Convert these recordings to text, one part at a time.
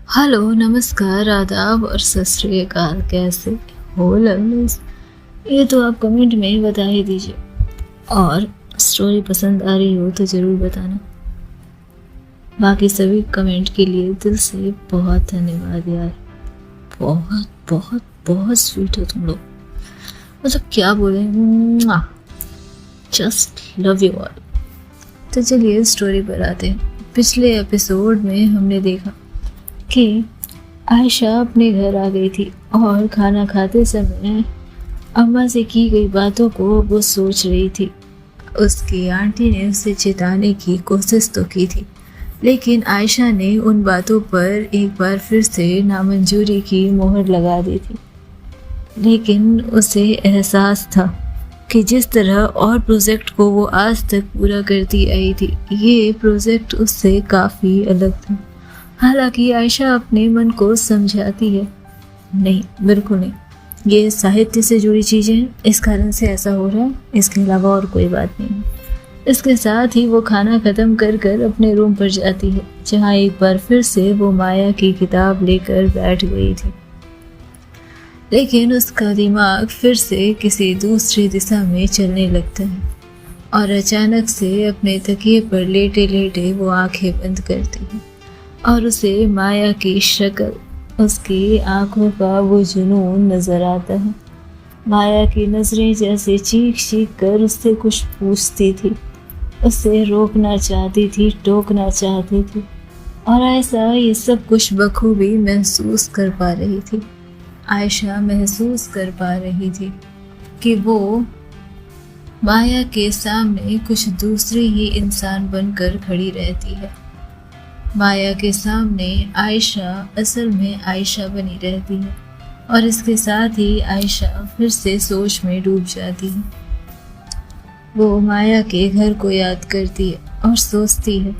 Hello, नमस्कार, आदाब और सत श्री अकाल। कैसे हो लवलीज? ये तो आप कमेंट में ही बता ही दीजिए। और स्टोरी पसंद आ रही हो तो ज़रूर बताना। बाकी सभी कमेंट के लिए दिल से बहुत धन्यवाद यार। बहुत बहुत बहुत स्वीट हो तुम लोग। मतलब क्या बोले, जस्ट लव यू ऑल। तो चलिए स्टोरी पर आते हैं। पिछले एपिसोड में हमने देखा कि आयशा अपने घर आ गई थी और खाना खाते समय अम्मा से की गई बातों को वो सोच रही थी। उसकी आंटी ने उसे चिताने की कोशिश तो की थी, लेकिन आयशा ने उन बातों पर एक बार फिर से नामंजूरी की मोहर लगा दी थी। लेकिन उसे एहसास था कि जिस तरह और प्रोजेक्ट को वो आज तक पूरा करती आई थी, ये प्रोजेक्ट उससे काफ़ी अलग था। हालांकि आयशा अपने मन को समझाती है, नहीं बिल्कुल नहीं, ये साहित्य से जुड़ी चीज़ें हैं, इस कारण से ऐसा हो रहा है, इसके अलावा और कोई बात नहीं है। इसके साथ ही वो खाना ख़त्म कर कर अपने रूम पर जाती है, जहाँ एक बार फिर से वो माया की किताब लेकर बैठ गई थी। लेकिन उसका दिमाग फिर से किसी दूसरी दिशा में चलने लगता है और अचानक से अपने तकिए पर लेटे लेटे वो आंखें बंद करती है और उसे माया की शक्ल, उसकी आंखों का वो जुनून नजर आता है। माया की नजरें जैसे चीख चीख कर उससे कुछ पूछती थी, उसे रोकना चाहती थी, टोकना चाहती थी, और ऐसा ये सब कुछ बखूबी महसूस कर पा रही थी। आयशा महसूस कर पा रही थी कि वो माया के सामने कुछ दूसरी ही इंसान बनकर खड़ी रहती है। माया के सामने आयशा असल में आयशा बनी रहती है और इसके साथ ही आयशा फिर से सोच में डूब जाती है। वो माया के घर को याद करती है और सोचती है,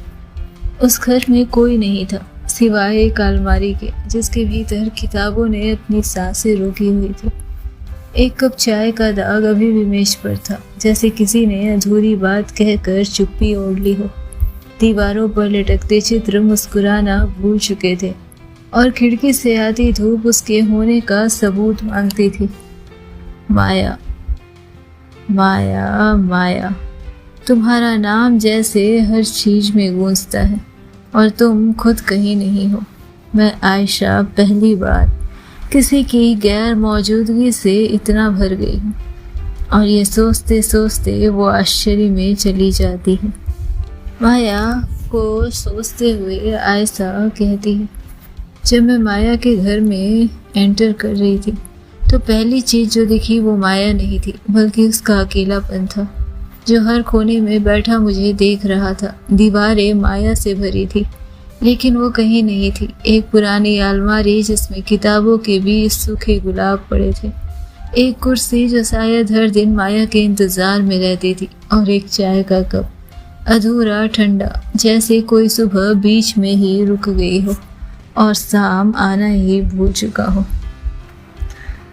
उस घर में कोई नहीं था सिवाय एक अलमारी के, जिसके भीतर किताबों ने अपनी सांसें रोकी हुई थी। एक कप चाय का दाग अभी भी मेज पर था, जैसे किसी ने अधूरी बात कहकर चुप्पी ओढ़ ली हो। दीवारों पर लटकते चित्र मुस्कुराना भूल चुके थे और खिड़की से आती धूप उसके होने का सबूत मांगती थी। माया, माया, माया, तुम्हारा नाम जैसे हर चीज में गूंजता है और तुम खुद कहीं नहीं हो। मैं आयशा पहली बार किसी की गैर मौजूदगी से इतना भर गई हूँ। और ये सोचते सोचते वो आश्चर्य में चली जाती है। माया को सोचते हुए आयशा कहती है, जब मैं माया के घर में एंटर कर रही थी तो पहली चीज़ जो दिखी वो माया नहीं थी, बल्कि उसका अकेलापन था, जो हर कोने में बैठा मुझे देख रहा था। दीवारें माया से भरी थी, लेकिन वो कहीं नहीं थी। एक पुरानी अलमारी जिसमें किताबों के बीच सूखे गुलाब पड़े थे, एक कुर्सी जो शायद हर दिन माया के इंतज़ार में रहती थी, और एक चाय का कप अधूरा ठंडा, जैसे कोई सुबह बीच में ही रुक गई हो और शाम आना ही भूल चुका हो।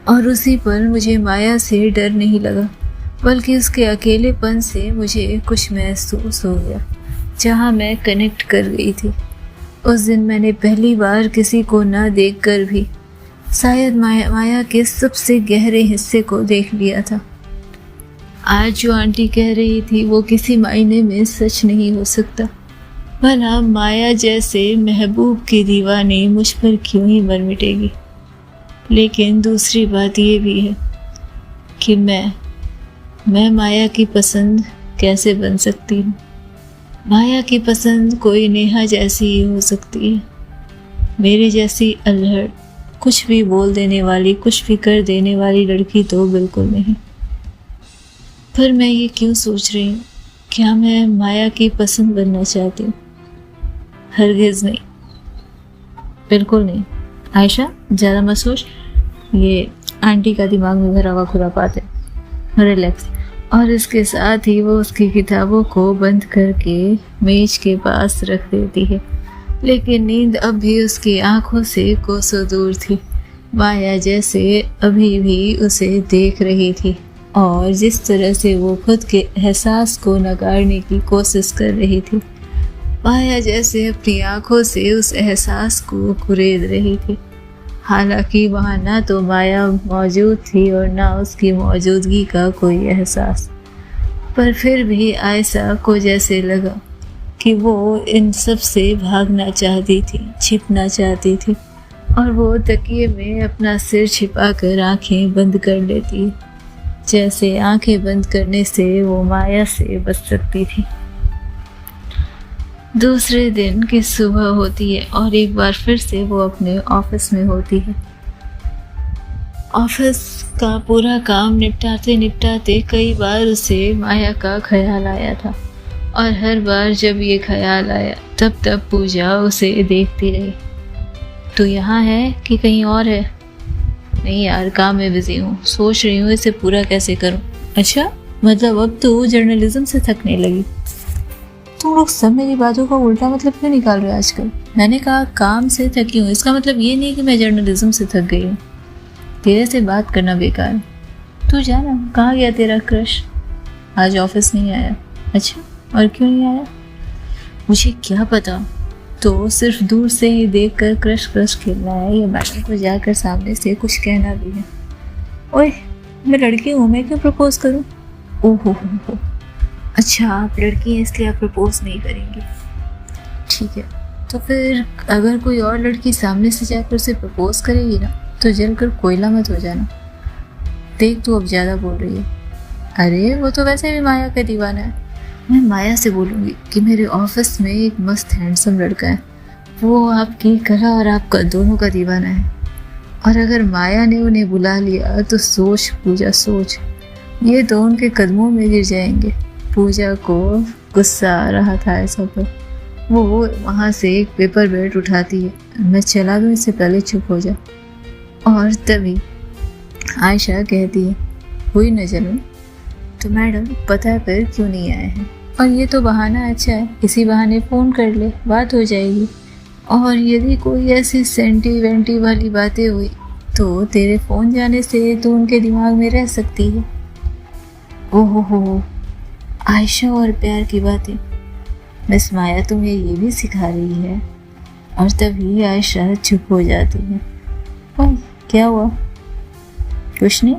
और उसी पर मुझे माया से डर नहीं लगा, बल्कि उसके अकेलेपन से मुझे कुछ महसूस हो गया, जहाँ मैं कनेक्ट कर गई थी। उस दिन मैंने पहली बार किसी को ना देखकर भी शायद माया के सबसे गहरे हिस्से को देख लिया था। आज जो आंटी कह रही थी वो किसी मायने में सच नहीं हो सकता। भला माया जैसे महबूब की दीवानी मुझ पर क्यों ही मर मिटेगी। लेकिन दूसरी बात ये भी है कि मैं माया की पसंद कैसे बन सकती हूँ। माया की पसंद कोई नेहा जैसी ही हो सकती है, मेरे जैसी अल्हड़, कुछ भी बोल देने वाली, कुछ भी कर देने वाली लड़की तो बिल्कुल नहीं। पर मैं ये क्यों सोच रही हूँ? क्या मैं माया की पसंद बनना चाहती हूँ? हरगिज़ नहीं, बिल्कुल नहीं। आयशा ज़्यादा मत सोच, ये आंटी का दिमाग में भरा हुआ खुरापात है, रिलैक्स। और इसके साथ ही वो उसकी किताबों को बंद करके मेज के पास रख देती है। लेकिन नींद अब भी उसकी आंखों से कोसों दूर थी। माया जैसे अभी भी उसे देख रही थी और जिस तरह से वो खुद के एहसास को नकारने की कोशिश कर रही थी, माया जैसे अपनी आंखों से उस एहसास को कुरेद रही थी। हालांकि वहाँ ना तो माया मौजूद थी और ना उसकी मौजूदगी का कोई एहसास, पर फिर भी आयशा को जैसे लगा कि वो इन सब से भागना चाहती थी, छिपना चाहती थी, और वो तकिए में अपना सिर छिपाकर आंखें बंद कर लेती, जैसे आंखें बंद करने से वो माया से बच सकती थी। दूसरे दिन की सुबह होती है और एक बार फिर से वो अपने ऑफिस में होती है। ऑफिस का पूरा काम निपटाते निपटाते कई बार उसे माया का ख्याल आया था, और हर बार जब ये ख्याल आया तब पूजा उसे देखती रही। तो यहाँ है कि कहीं और है? नहीं यार, काम में बिजी हूँ, सोच रही हूँ इसे पूरा कैसे करूँ। अच्छा, मतलब अब तो जर्नलिज्म से थकने लगी। तुम लोग सब मेरी बातों का उल्टा मतलब क्यों निकाल रहे हो आजकल? मैंने कहा काम से थकी हूँ, इसका मतलब ये नहीं कि मैं जर्नलिज्म से थक गई हूँ। तेरे से बात करना बेकार है। तू जाना, कहाँ गया तेरा क्रश? आज ऑफिस नहीं आया। अच्छा, और क्यों नहीं आया? मुझे क्या पता। तो सिर्फ दूर से ही देख कर क्रश खेलना है या मैडम को जाकर सामने से कुछ कहना भी है? ओए, मैं लड़की हूँ, मैं क्यों प्रपोज करूँ? ओहो, अच्छा आप लड़की हैं इसलिए आप प्रपोज नहीं करेंगी। ठीक है, तो फिर अगर कोई और लड़की सामने से जाकर उसे प्रपोज करेगी ना, तो जलकर कोयला मत हो जाना। देख तू अब ज़्यादा बोल रही है। अरे वो तो वैसे भी माया का दीवाना है। मैं माया से बोलूँगी कि मेरे ऑफिस में एक मस्त हैंडसम लड़का है, वो आपकी कला और आपका दोनों का दीवाना है। और अगर माया ने उन्हें बुला लिया तो सोच पूजा, सोच, ये तो उनके कदमों में गिर जाएंगे। पूजा को गुस्सा आ रहा था ऐसा पर। वो वहाँ से एक पेपर वेट उठाती है। मैं चला दूँ, इससे पहले चुप हो जा। और तभी आयशा कहती है, हुई न जलन। तो मैडम पता कर क्यों नहीं आए हैं? और ये तो बहाना अच्छा है, इसी बहाने फ़ोन कर ले, बात हो जाएगी। और यदि कोई ऐसी सेंटी वेंटी वाली बातें हुई तो तेरे फ़ोन जाने से तो उनके दिमाग में रह सकती है। ओहो हो, आयशा और प्यार की बातें। मिस माया तुम्हें ये भी सिखा रही है? और तभी आयशा चुप हो जाती है। ओह, क्या हुआ? कुछ नहीं।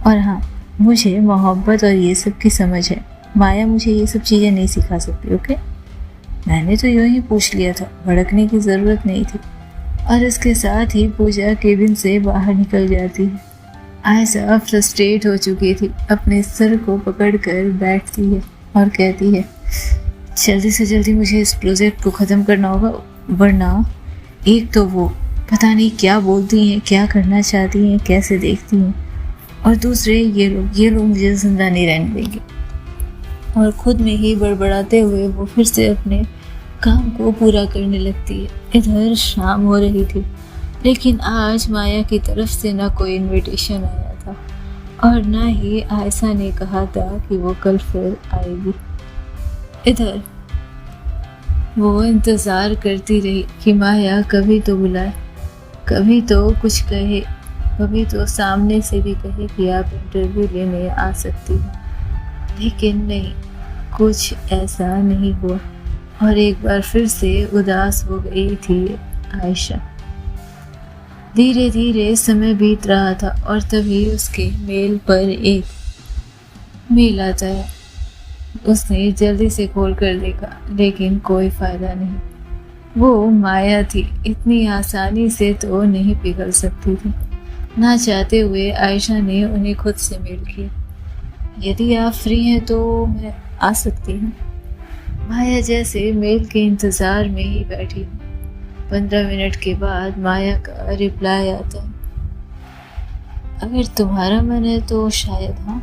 और हाँ, मुझे मोहब्बत और ये सब की समझ है। माया मुझे ये सब चीज़ें नहीं सिखा सकती। ओके, मैंने तो यूँ ही पूछ लिया था, भड़कने की ज़रूरत नहीं थी। और इसके साथ ही पूजा केबिन से बाहर निकल जाती है। आयशा फ्रस्ट्रेट हो चुकी थी, अपने सर को पकड़कर बैठती है और कहती है, जल्दी से जल्दी मुझे इस प्रोजेक्ट को ख़त्म करना होगा, वरना एक तो वो पता नहीं क्या बोलती हैं, क्या करना चाहती हैं, कैसे देखती हैं, और दूसरे ये लोग मुझे जिंदा नहीं रहने देंगे। और खुद में ही बड़बड़ाते हुए वो फिर से अपने काम को पूरा करने लगती है। इधर शाम हो रही थी, लेकिन आज माया की तरफ से ना कोई इनविटेशन आया था और ना ही आयशा ने कहा था कि वो कल फिर आएगी। इधर वो इंतज़ार करती रही कि माया कभी तो बुलाए, कभी तो कुछ कहे, कभी तो सामने से भी कहे कि आप इंटरव्यू लेने आ सकती हैं। लेकिन नहीं, कुछ ऐसा नहीं हुआ और एक बार फिर से उदास हो गई थी आयशा। धीरे धीरे समय बीत रहा था और तभी उसके मेल पर एक मेल आता है। उसने जल्दी से खोल कर देखा, लेकिन कोई फायदा नहीं। वो माया थी, इतनी आसानी से तो नहीं पिघल सकती थी। ना चाहते हुए आयशा ने उन्हें खुद से मेल किया, यदि आप फ्री हैं तो मैं आ सकती हूँ। माया जैसे मेल के इंतज़ार में ही बैठी हूँ। 15 मिनट के बाद माया का रिप्लाई आता है, अगर तुम्हारा मन है तो शायद हाँ,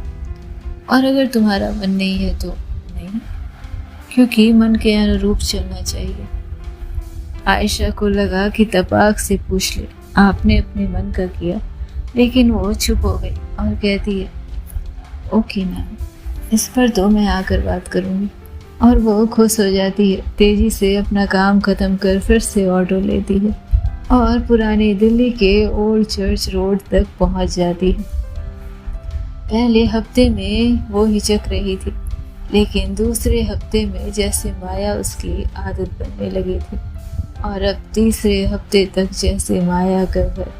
और अगर तुम्हारा मन नहीं है तो नहीं, क्योंकि मन के अनुरूप चलना चाहिए। आयशा को लगा कि तपाक से पूछ ले, आपने अपने मन का किया, लेकिन वो चुप हो गई और कहती है, ओके मैम, इस पर तो मैं आकर बात करूँगी। और वो खुश हो जाती है, तेज़ी से अपना काम ख़त्म कर फिर से ऑटो लेती है और पुरानी दिल्ली के ओल्ड चर्च रोड तक पहुंच जाती है। पहले हफ्ते में वो हिचक रही थी, लेकिन दूसरे हफ्ते में जैसे माया उसकी आदत बनने लगी थी, और अब तीसरे हफ्ते तक जैसे माया का घर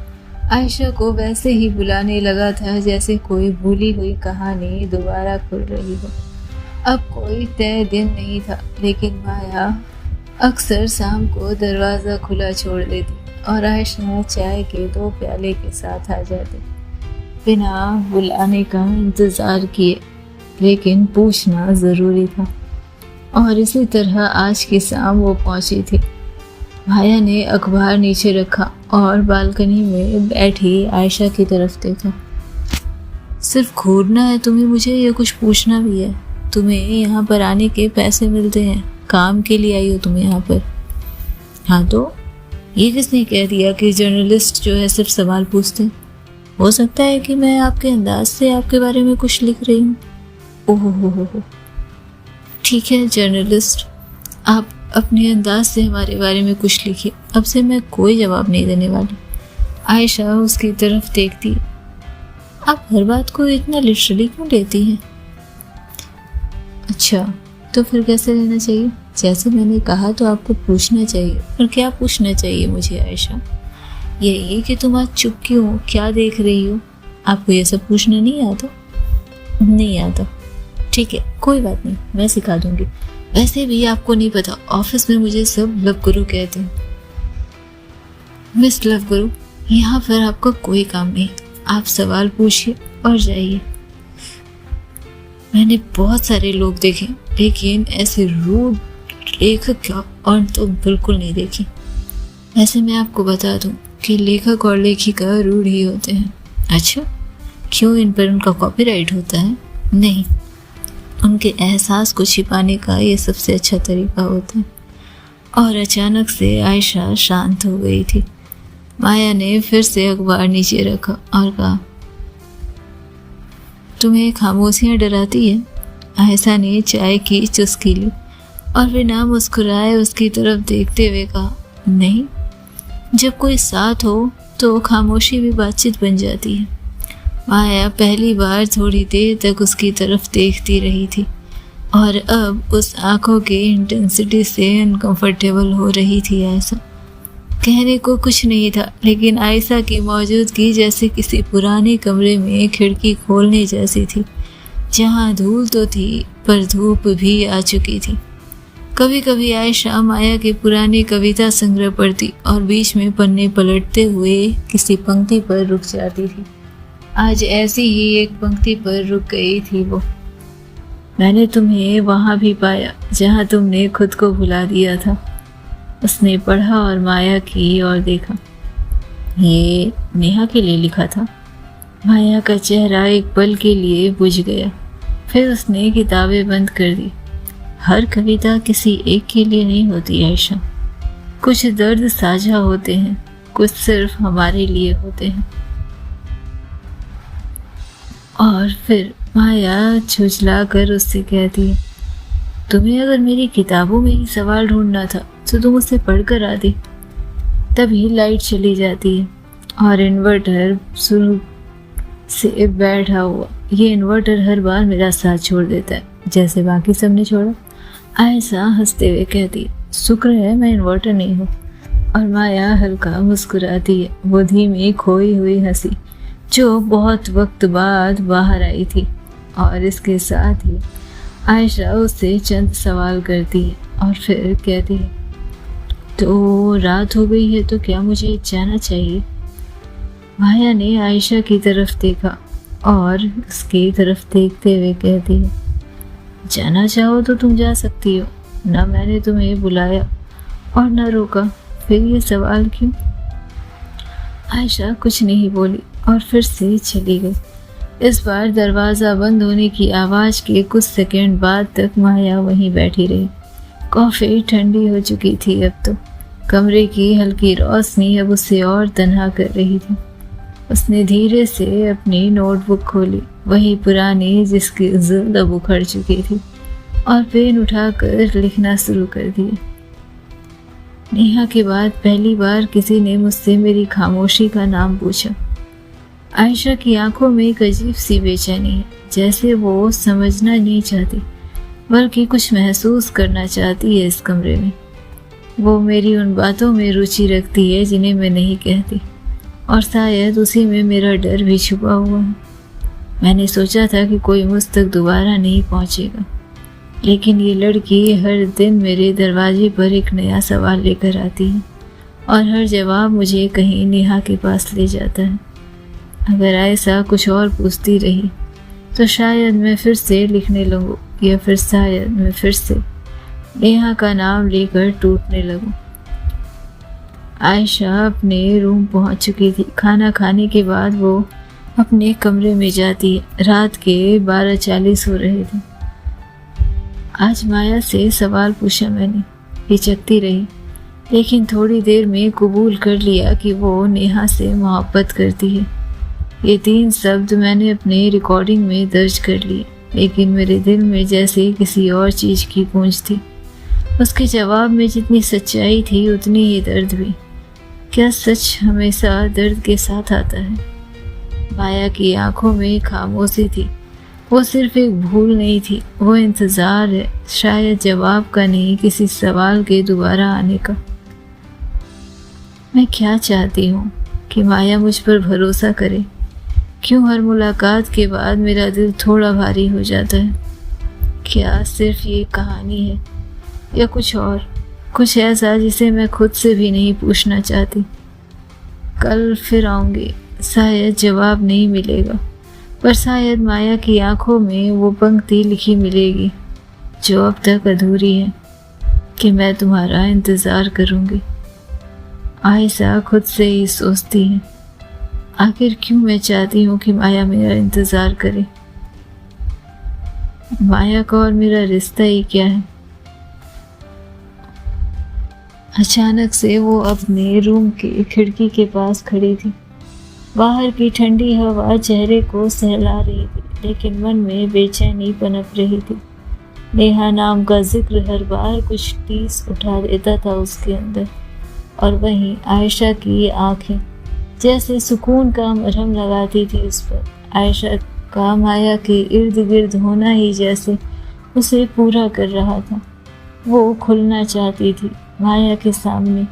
आयशा को वैसे ही बुलाने लगा था जैसे कोई भूली हुई कहानी दोबारा खुल रही हो। अब कोई तय दिन नहीं था, लेकिन माया अक्सर शाम को दरवाज़ा खुला छोड़ देती और आयशा चाय के 2 प्याले के साथ आ जाती, बिना बुलाने का इंतज़ार किए। लेकिन पूछना ज़रूरी था, और इसी तरह आज की शाम वो पहुंची थी। माया ने अखबार नीचे रखा और बालकनी में बैठी आयशा की तरफ देखा। सिर्फ घूरना है तुम्हें मुझे, या कुछ पूछना भी है? तुम्हें यहाँ पर आने के पैसे मिलते हैं, काम के लिए आई हो तुम यहाँ पर। हाँ तो ये किसने कह दिया कि जर्नलिस्ट जो है सिर्फ सवाल पूछते हैं? हो सकता है कि मैं आपके अंदाज से आपके बारे में कुछ लिख रही हूँ। ओहो हो, ठीक है जर्नलिस्ट, आप अपने अंदाज से हमारे बारे में कुछ लिखिए। अब से मैं कोई जवाब नहीं देने वाली। आयशा उसकी तरफ देखती। आप हर बात को इतना लिटरली क्यों लेती हैं? अच्छा तो फिर कैसे लेना चाहिए? जैसे मैंने कहा तो आपको पूछना चाहिए। और क्या पूछना चाहिए मुझे आयशा? यही कि तुम आज चुप क्यों हो, क्या देख रही हो? आपको ये सब पूछना नहीं आता? नहीं आता, ठीक है कोई बात नहीं, मैं सिखा दूंगी। वैसे भी आपको नहीं पता, ऑफिस में मुझे सब लव गुरु कहते हैं। मिस लव गुरु, यहाँ पर आपका कोई काम नहीं, आप सवाल पूछिए और जाइए। मैंने बहुत सारे लोग देखे, लेकिन ऐसे रूड लेखक और तो बिल्कुल नहीं देखी। वैसे मैं आपको बता दूं कि लेखक और लेखिका रूड ही होते हैं। अच्छा, क्यों? इन पर उनका कॉपीराइट होता है? नहीं, उनके एहसास को छिपाने का ये सबसे अच्छा तरीका होता है। और अचानक से आयशा शांत हो गई थी। माया ने फिर से अखबार नीचे रखा और कहा, तुम्हें खामोशियाँ डराती है? आयशा ने चाय की चुस्की ली और बिना मुस्कुराए उसकी तरफ देखते हुए कहा, नहीं, जब कोई साथ हो तो खामोशी भी बातचीत बन जाती है। माया पहली बार थोड़ी देर तक उसकी तरफ देखती रही थी और अब उस आंखों की इंटेंसिटी से अनकंफर्टेबल हो रही थी। आयशा कहने को कुछ नहीं था, लेकिन आयशा की मौजूदगी जैसे किसी पुराने कमरे में खिड़की खोलने जैसी थी, जहां धूल तो थी पर धूप भी आ चुकी थी। कभी कभी आयशा माया के पुराने कविता संग्रह पढ़ती और बीच में पन्ने पलटते हुए किसी पंक्ति पर रुक जाती थी। आज ऐसी ही एक पंक्ति पर रुक गई थी वो। मैंने तुम्हें वहां भी पाया जहां तुमने खुद को भुला दिया था। उसने पढ़ा और माया की ओर देखा। ये नेहा के लिए लिखा था। माया का चेहरा एक पल के लिए बुझ गया, फिर उसने किताबें बंद कर दी। हर कविता किसी एक के लिए नहीं होती आयशा। कुछ दर्द साझा होते हैं, कुछ सिर्फ हमारे लिए होते हैं। और फिर माया झुझला कर उससे कहती है, तुम्हें अगर मेरी किताबों में ही सवाल ढूंढना था तो तुम उसे पढ़कर आती। तभी लाइट चली जाती है और इन्वर्टर शुरू से बैठा हुआ, ये इन्वर्टर हर बार मेरा साथ छोड़ देता है जैसे बाकी सब ने छोड़ा। आयशा हंसते हुए कहती है, शुक्र है मैं इन्वर्टर नहीं हूँ। और माया हल्का मुस्कुराती है, वो धीमी खोई हुई हंसी जो बहुत वक्त बाद बाहर आई थी। और इसके साथ ही आयशा उससे चंद सवाल करती है और फिर कहती है, तो रात हो गई है तो क्या मुझे जाना चाहिए? माया ने आयशा की तरफ देखा और उसकी तरफ देखते हुए कहती है, जाना चाहो तो तुम जा सकती हो, ना मैंने तुम्हें बुलाया और ना रोका, फिर ये सवाल क्यों? आयशा कुछ नहीं बोली और फिर से चली गई। इस बार दरवाज़ा बंद होने की आवाज़ के कुछ सेकंड बाद तक माया वहीं बैठी रही। कॉफ़ी ठंडी हो चुकी थी अब तो। कमरे की हल्की रोशनी अब उसे और तन्हा कर रही थी। उसने धीरे से अपनी नोटबुक खोली, वही पुरानी जिसकी जिल्द अब उखड़ चुकी थी, और पेन उठाकर लिखना शुरू कर दिया। नेहा के बाद पहली बार किसी ने मुझसे मेरी खामोशी का नाम पूछा। आयशा की आंखों में एक अजीब सी बेचैनी है, जैसे वो समझना नहीं चाहती बल्कि कुछ महसूस करना चाहती है इस कमरे में। वो मेरी उन बातों में रुचि रखती है जिन्हें मैं नहीं कहती, और शायद उसी में मेरा डर भी छुपा हुआ है। मैंने सोचा था कि कोई मुझ तक दोबारा नहीं पहुंचेगा, लेकिन ये लड़की हर दिन मेरे दरवाजे पर एक नया सवाल लेकर आती है, और हर जवाब मुझे कहीं नेहा के पास ले जाता है। अगर ऐसा कुछ और पूछती रही तो शायद मैं फिर से लिखने लगूं, या फिर शायद मैं फिर से नेहा का नाम लेकर टूटने लगूं। आयशा अपने रूम पहुंच चुकी थी। खाना खाने के बाद वो अपने कमरे में जाती है। रात के 12:40 हो रहे थे। आज माया से सवाल पूछा मैंने, हिचकती रही, लेकिन थोड़ी देर में कबूल कर लिया कि वो नेहा से मोहब्बत करती है। ये 3 शब्द मैंने अपने रिकॉर्डिंग में दर्ज कर लिए, लेकिन मेरे दिल में जैसे किसी और चीज़ की गूंज थी। उसके जवाब में जितनी सच्चाई थी उतनी ही दर्द भी। क्या सच हमेशा दर्द के साथ आता है? माया की आंखों में खामोशी थी। वो सिर्फ एक भूल नहीं थी, वो इंतज़ार है, शायद जवाब का नहीं, किसी सवाल के दोबारा आने का। मैं क्या चाहती हूँ कि माया मुझ पर भरोसा करे। क्यों हर मुलाकात के बाद मेरा दिल थोड़ा भारी हो जाता है? क्या सिर्फ ये कहानी है, या कुछ और, कुछ ऐसा जिसे मैं खुद से भी नहीं पूछना चाहती? कल फिर आऊँगी, शायद जवाब नहीं मिलेगा, पर शायद माया की आंखों में वो पंक्ति लिखी मिलेगी जो अब तक अधूरी है, कि मैं तुम्हारा इंतज़ार करूँगी। आयशा खुद से ही सोचती है, आखिर क्यों मैं चाहती हूँ कि माया मेरा इंतज़ार करे? माया का और मेरा रिश्ता ही क्या है? अचानक से वो अपने रूम की खिड़की के पास खड़ी थी। बाहर की ठंडी हवा चेहरे को सहला रही थी, लेकिन मन में बेचैनी पनप रही थी। नेहा नाम का जिक्र हर बार कुछ टीस उठा देता था उसके अंदर, और वहीं आयशा की आंखें जैसे सुकून का मरहम लगाती थी उस पर। आयशा का माया के इर्द गिर्द होना ही जैसे उसे पूरा कर रहा था। वो खुलना चाहती थी माया के सामने,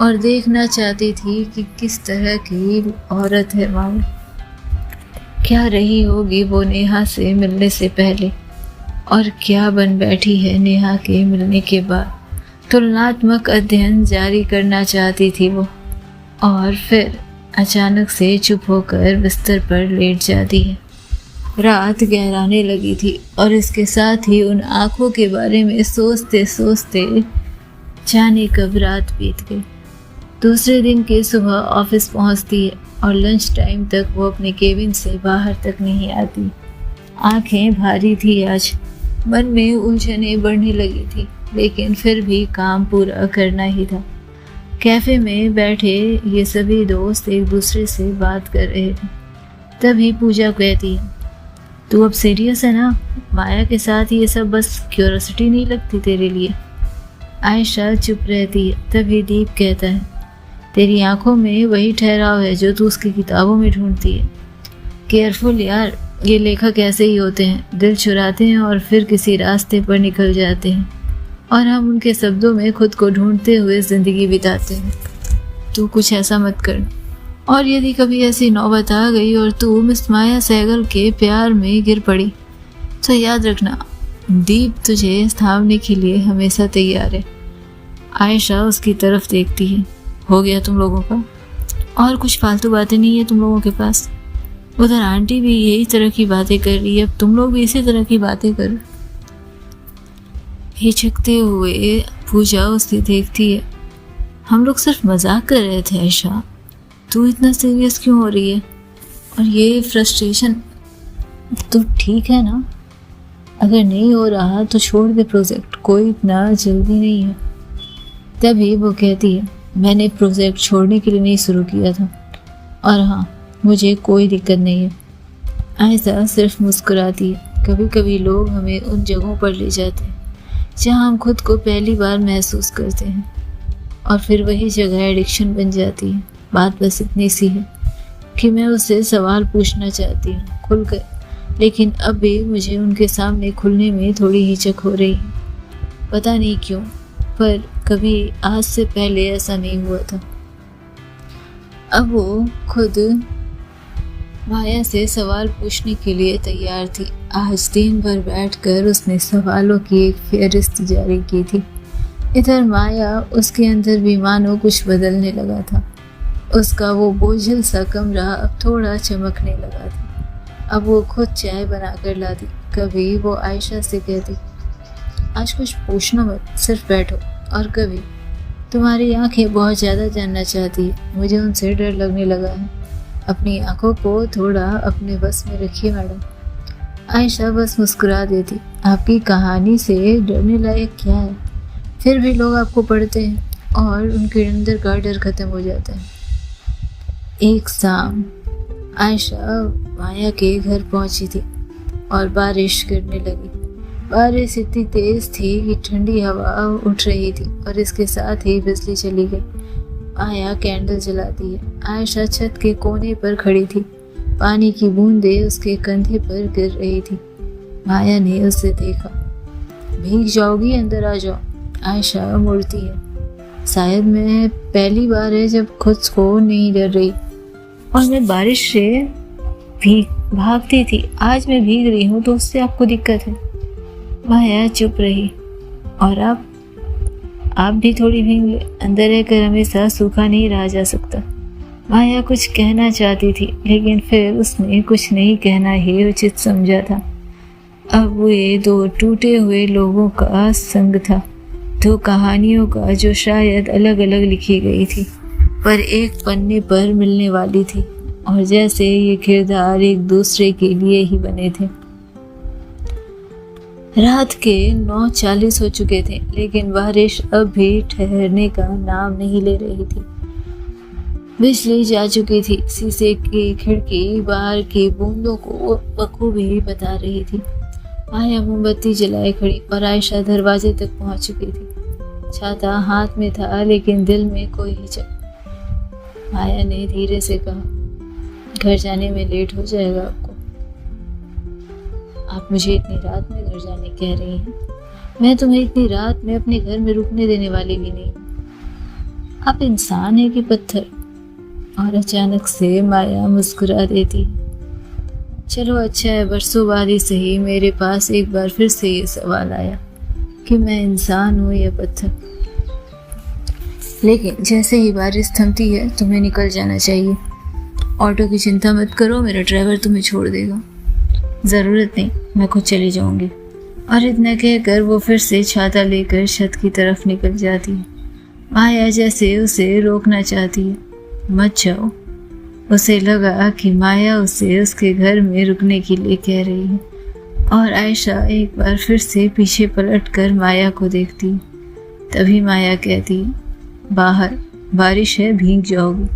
और देखना चाहती थी कि किस तरह की औरत है माया। क्या रही होगी वो नेहा से मिलने से पहले, और क्या बन बैठी है नेहा के मिलने के बाद। तुलनात्मक अध्ययन जारी करना चाहती थी वो, और फिर अचानक से चुप होकर बिस्तर पर लेट जाती है। रात गहराने लगी थी, और इसके साथ ही उन आँखों के बारे में सोचते सोचते जाने कब रात बीत गई। दूसरे दिन की सुबह ऑफिस पहुंचती है, और लंच टाइम तक वो अपने केबिन से बाहर तक नहीं आती। आंखें भारी थी आज, मन में उलझनें बढ़ने लगी थी, लेकिन फिर भी काम पूरा करना ही था। कैफे में बैठे ये सभी दोस्त एक दूसरे से बात कर रहे थे। तभी पूजा कहती है, तू अब सीरियस है ना? माया के साथ ये सब बस क्यूरियोसिटी नहीं लगती तेरे लिए? आयशा चुप रहती है। तभी दीप कहता है, तेरी आंखों में वही ठहराव है जो तू उसकी किताबों में ढूंढती है। केयरफुल यार, ये लेखक ऐसे ही होते हैं, दिल चुराते हैं और फिर किसी रास्ते पर निकल जाते हैं, और हम उनके शब्दों में खुद को ढूंढते हुए ज़िंदगी बिताते हैं। तू कुछ ऐसा मत कर, और यदि कभी ऐसी नौबत आ गई और तू मिस माया सहगल के प्यार में गिर पड़ी, तो याद रखना दीप तुझे थामने के लिए हमेशा तैयार है। आयशा उसकी तरफ देखती है। हो गया तुम लोगों का? और कुछ फालतू बातें नहीं है तुम लोगों के पास? उधर आंटी भी यही तरह की बातें कर रही है, अब तुम लोग भी इसी तरह की बातें करो। हिचकते हुए पूजा उसे देखती है। हम लोग सिर्फ मजाक कर रहे थे आयशा, तू इतना सीरियस क्यों हो रही है? और ये फ्रस्ट्रेशन, तो ठीक है ना? अगर नहीं हो रहा तो छोड़ दे प्रोजेक्ट, कोई इतना जल्दी नहीं है। तभी वो कहती है, मैंने प्रोजेक्ट छोड़ने के लिए नहीं शुरू किया था, और हाँ, मुझे कोई दिक्कत नहीं है। आयशा सिर्फ मुस्कुराती है। कभी कभी लोग हमें उन जगहों पर ले जाते हैं जहाँ हम खुद को पहली बार महसूस करते हैं, और फिर वही जगह एडिक्शन बन जाती है। बात बस इतनी सी है कि मैं उससे सवाल पूछना चाहती हूँ खुलकर, लेकिन अब भी मुझे उनके सामने खुलने में थोड़ी हिचक हो रही है। पता नहीं क्यों, पर कभी आज से पहले ऐसा नहीं हुआ था। अब वो खुद माया से सवाल पूछने के लिए तैयार थी। आज दिन भर बैठकर उसने सवालों की एक फेहरिस्त जारी की थी। इधर माया, उसके अंदर भी मानो कुछ बदलने लगा था। उसका वो बोझिल सा कमरा अब थोड़ा चमकने लगा था। अब वो खुद चाय बनाकर लाती। कभी वो आयशा से कहती, आज कुछ पूछना मत, सिर्फ बैठो। और कभी, तुम्हारी आंखें बहुत ज़्यादा जानना चाहती है, मुझे उनसे डर लगने लगा है। अपनी आंखों को थोड़ा अपने बस में रखिए मैडम। आयशा बस मुस्कुरा देती। आपकी कहानी से डरने लायक क्या है? फिर भी लोग आपको पढ़ते हैं और उनके अंदर का डर खत्म हो जाता है। एक शाम आयशा माया के घर पहुंची थी और बारिश गिरने लगी। बारिश इतनी तेज थी कि ठंडी हवा उठ रही थी और इसके साथ ही बिजली चली गई। माया कैंडल जलाती है। आयशा छत के कोने पर खड़ी थी। पानी की बूंदें उसके कंधे पर गिर रही थी। माया ने उसे देखा। भीग जाओगी, अंदर आ जाओ। आयशा मुड़ती है। शायद मैं पहली बार है जब खुद को नहीं डर रही और मैं बारिश से भागती थी। आज मैं भीग रही हूँ तो उससे आपको दिक्कत है? माया चुप रही। और आप भी थोड़ी भीग ले, अंदर रहकर हमेशा सूखा नहीं रहा जा सकता। माया कुछ कहना चाहती थी, लेकिन फिर उसने कुछ नहीं कहना ही उचित समझा था। अब वे दो टूटे हुए लोगों का संग था, दो कहानियों का जो शायद अलग अलग लिखी गई थी पर एक पन्ने पर मिलने वाली थी, और जैसे ये किरदार एक दूसरे के लिए ही बने थे। रात के 9:40 हो चुके थे, लेकिन बारिश अब भी ठहरने का नाम नहीं ले रही थी। बिजली जा चुकी थी। शीशे की खिड़की बाहर की बूंदों को बखूबी बता रही थी। माया मोमबत्ती जलाए खड़ी और आयशा दरवाजे तक पहुंच चुकी थी। छाता हाथ में था, लेकिन दिल में कोई हिचक। माया ने धीरे से कहा, घर जाने में लेट हो जाएगा आपको। आप मुझे इतनी रात में घर जाने कह रही हैं? मैं तुम्हें इतनी रात में अपने घर में रुकने देने वाली भी नहीं। आप इंसान है कि पत्थर? और अचानक से माया मुस्कुरा देती। चलो अच्छा है, बरसों बाद ही सही मेरे पास एक बार फिर से ये सवाल आया कि मैं इंसान हूँ या पत्थर। लेकिन जैसे ही बारिश थमती है तुम्हें निकल जाना चाहिए। ऑटो की चिंता मत करो, मेरा ड्राइवर तुम्हें छोड़ देगा। ज़रूरत नहीं, मैं खुद चली जाऊंगी। और इतना कहकर वो फिर से छाता लेकर छत की तरफ निकल जाती है। माया जैसे उसे रोकना चाहती है, मत जाओ। उसे लगा कि माया उसे उसके घर में रुकने के लिए कह रही है, और आयशा एक बार फिर से पीछे पलटकर माया को देखती है। तभी माया कहती है, बाहर बारिश है, भीग जाओगी।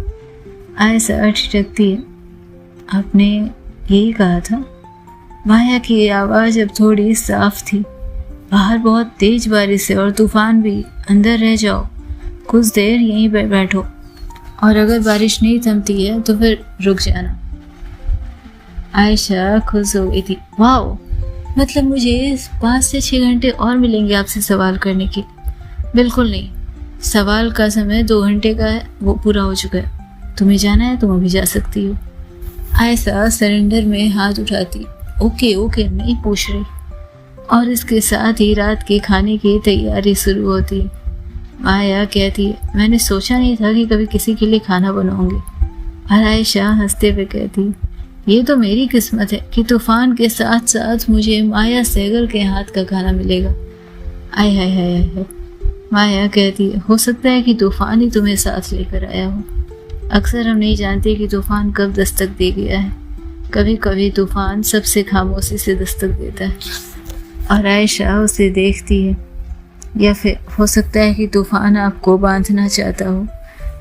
आयशा ठिठकती है, आपने यही कहा था? माया की आवाज़ अब थोड़ी साफ थी। बाहर बहुत तेज बारिश है और तूफान भी, अंदर रह जाओ, कुछ देर यहीं पर बैठो, और अगर बारिश नहीं थमती है तो फिर रुक जाना। आयशा खुश हो गई थी। वाह, मतलब मुझे 5 से 6 घंटे और मिलेंगे आपसे सवाल करने के? बिल्कुल नहीं, सवाल का समय 2 घंटे का है, वो पूरा हो चुका है। तुम्हें जाना है, तुम अभी जा सकती हो। आयशा सरेंडर में हाथ उठाती। ओके ओके, नहीं पूछ रही। और इसके साथ ही रात के खाने की तैयारी शुरू होती है। माया कहती है, मैंने सोचा नहीं था कि कभी किसी के लिए खाना बनाऊंगी। और आयशा हंसते हुए कहती है, ये तो मेरी किस्मत है कि तूफान के साथ साथ मुझे माया सहगल के हाथ का खाना मिलेगा। आय हाय हाय हाय। माया कहती है, हो सकता है कि तूफान ही तुम्हें साथ लेकर आया हो। अक्सर हम नहीं जानते कि तूफान कब दस्तक दे गया है। कभी कभी तूफान सबसे खामोशी से दस्तक देता है। और आयशा उसे देखती है। या फिर हो सकता है कि तूफान आपको बांधना चाहता हो,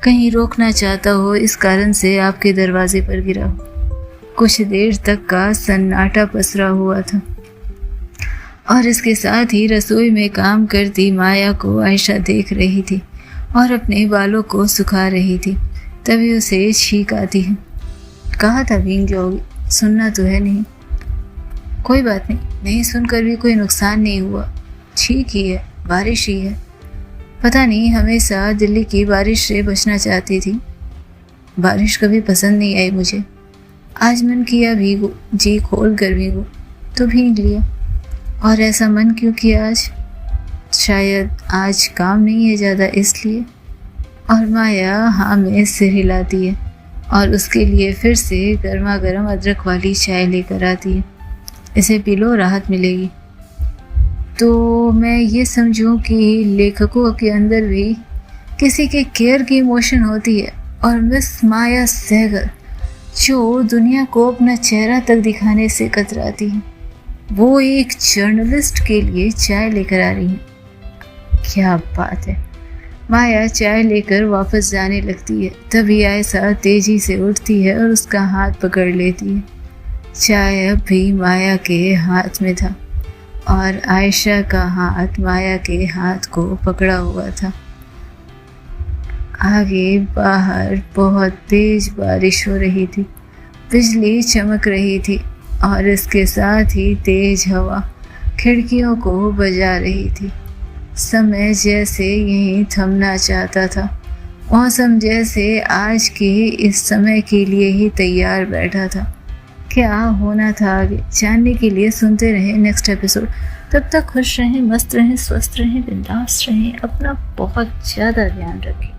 कहीं रोकना चाहता हो, इस कारण से आपके दरवाजे पर गिरा हो। कुछ देर तक का सन्नाटा पसरा हुआ था, और इसके साथ ही रसोई में काम करती माया को आयशा देख रही थी और अपने बालों को सुखा रही थी। तभी उसे छींक आती है। कहा था भीग जाओगी, सुनना तो है नहीं। कोई बात नहीं, नहीं सुनकर भी कोई नुकसान नहीं हुआ। ठीक ही है, बारिश ही है। पता नहीं हमेशा दिल्ली की बारिश से बचना चाहती थी। बारिश कभी पसंद नहीं आई मुझे। आज मन किया भीगो, जी खोल कर भीगो, तो भीग लिया। और ऐसा मन क्यों किया आज? शायद आज काम नहीं है ज़्यादा इसलिए। और माया हाँ में सिर हिलाती है और उसके लिए फिर से गर्मा गर्म अदरक वाली चाय लेकर आती है। इसे पी लो, राहत मिलेगी। तो मैं ये समझूं कि लेखकों के अंदर भी किसी के केयर की इमोशन होती है, और मिस माया सहगल जो दुनिया को अपना चेहरा तक दिखाने से कतराती है, वो एक जर्नलिस्ट के लिए चाय लेकर आ रही है। क्या बात है। माया चाय लेकर वापस जाने लगती है, तभी आयशा तेजी से उठती है और उसका हाथ पकड़ लेती है। चाय अब भी माया के हाथ में था और आयशा का हाथ माया के हाथ को पकड़ा हुआ था। आगे बाहर बहुत तेज बारिश हो रही थी, बिजली चमक रही थी और इसके साथ ही तेज हवा खिड़कियों को बजा रही थी। समय जैसे यहीं थमना चाहता था। मौसम जैसे आज के इस समय के लिए ही तैयार बैठा था। क्या होना था आगे जानने के लिए सुनते रहें नेक्स्ट एपिसोड। तब तक खुश रहें, मस्त रहें, स्वस्थ रहें, बिंदास रहें, अपना बहुत ज़्यादा ध्यान रखें।